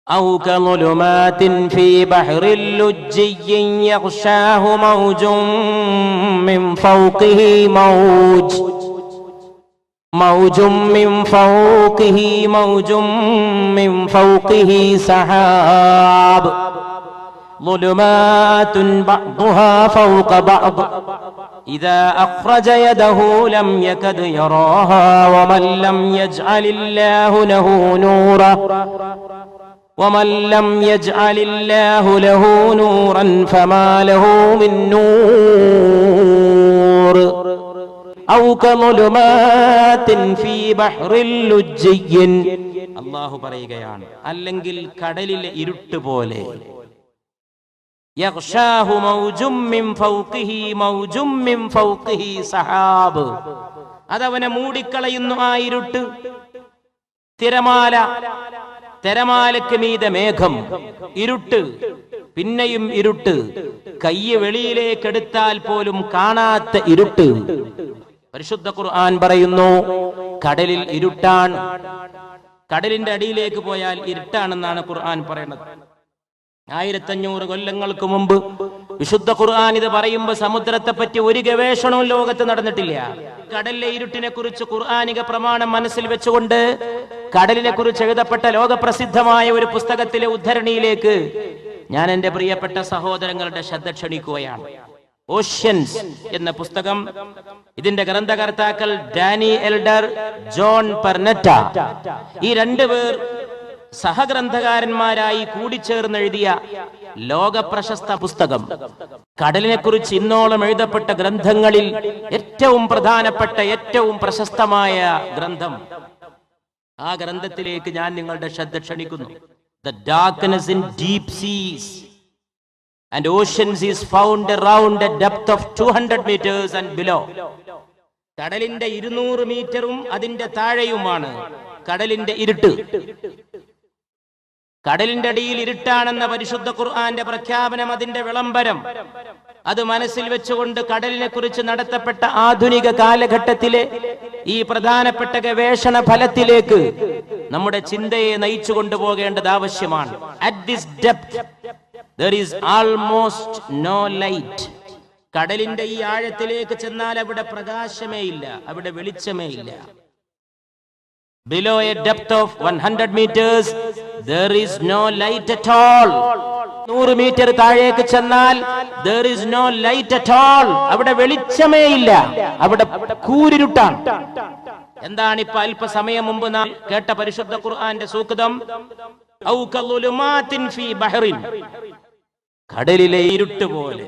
أو كظلمات في بحر لجي يغشاه موج من فوقه موج من فوقه سحاب ظلمات بعضها فوق بعض إذا أخرج يده لم يكد يراها ومن لم يجعل الله له نورا فما له من نور أو كظلمات في بحر لجي അല്ലാഹു പറയുകയാണ്, അല്ലെങ്കിൽ കടലിലെ ഇരുട്ട് പോലെ. യഗ്ഷാഹു മൗജും മിൻ ഫൗഖിഹി മൗജും മിൻ ഫൗഖിഹി സഹാബ്, അതവനെ മൂടിക്കളയുന്നു ആ ഇരുട്ട്. തിരമാലയ്ക്ക് മീതെ മേഘം, ഇരുട്ട്, പിന്നെയും ഇരുട്ട്, കയ്യ് വെളിയിലേക്കെടുത്താൽ പോലും കാണാത്ത ഇരുട്ട്. പരിശുദ്ധ ഖുർആൻ പറയുന്നു, കടലിൽ ഇരുട്ടാണ്. കടലിന്റെ അടിയിലേക്ക് പോയാൽ ഇരുട്ടാണെന്നാണ് ഖുർആൻ പറയുന്നത്. 1500 കൊല്ലങ്ങൾക്ക് മുമ്പ് വിശുദ്ധ ഖുർആൻ ഇത് പറയുമ്പോൾ സമുദ്രത്തെ പറ്റി ഒരു ഗവേഷണവും ലോകത്ത് നടന്നിട്ടില്ല. കടലിലെ ഇരുട്ടിനെ കുറിച്ച് ഖുർആനിക പ്രമാണം മനസ്സിൽ വെച്ചുകൊണ്ട് കടലിനെ കുറിച്ച് എഴുതപ്പെട്ട ലോകപ്രസിദ്ധമായ ഒരു പുസ്തകത്തിലെ ഉദ്ധരണിയിലേക്ക് ഞാൻ എന്റെ പ്രിയപ്പെട്ട സഹോദരങ്ങളുടെ ശ്രദ്ധ ക്ഷണിക്കുകയാണ്. ഓഷ്യൻസ് എന്ന പുസ്തകം. ഇതിന്റെ ഗ്രന്ഥകർത്താക്കൾ ഡാനി എൽഡർ, ജോൺ പെർനെറ്റ. ഈ രണ്ടുപേർ സഹഗ്രന്ഥകാരന്മാരായി കൂടിച്ചേർന്നെഴുതിയ ലോക പ്രശസ്ത പുസ്തകം. കടലിനെ കുറിച്ച് ഇന്നോളം എഴുതപ്പെട്ട ഗ്രന്ഥങ്ങളിൽ ഏറ്റവും പ്രധാനപ്പെട്ട, ഏറ്റവും പ്രശസ്തമായ ഗ്രന്ഥം. ആ ഗ്രന്ഥത്തിലേക്ക് ഞാൻ നിങ്ങളുടെ ശ്രദ്ധ ക്ഷണിക്കുന്നു. The darkness in deep seas and oceans is found around a depth of 200 meters and below. കടലിന്റെ 200 മീറ്ററും അതിന്റെ താഴെയുമാണ് കടലിന്റെ ഇരുട്ട്. കടലിന്റെ അടിയിൽ ഇരുട്ടാണെന്ന പരിശുദ്ധ ഖുർആന്റെ പ്രഖ്യാപനം, അതിന്റെ വിളംബരം, അത് മനസ്സിൽ വെച്ചുകൊണ്ട് കടലിനെ കുറിച്ച് നടത്തപ്പെട്ട ആധുനിക കാലഘട്ടത്തിലെ ഈ പ്രധാനപ്പെട്ട ഗവേഷണ ഫലത്തിലേക്ക് നമ്മുടെ ചിന്തയെ നയിച്ചു കൊണ്ടുപോകേണ്ടത് ആവശ്യമാണ്. At this depth there is almost no light. കടലിന്റെ ഈ ആഴത്തിലേക്ക് ചെന്നാൽ അവിടെ പ്രകാശമേ ഇല്ല, അവിടെ വെളിച്ചമേ ഇല്ല. Below a depth of 100 meters there is no light at all. 100 metre താഴേക്ക് ചെന്നാൽ there is no light at all. അവിടെ വെളിച്ചമേ ഇല്ല, അവിടെ കൂരിരുട്ടാണ്. എന്താണ് ഇപ്പൊ അല്പസമയം മുമ്പ് നാം കേട്ട പരിശുദ്ധ ഖുർആന്റെ സൂക്തം? ഔ കളുലുമാത്തിൻ ഫീ ബഹറിൻ, കടലിലെ ഇരുട്ട് പോലെ.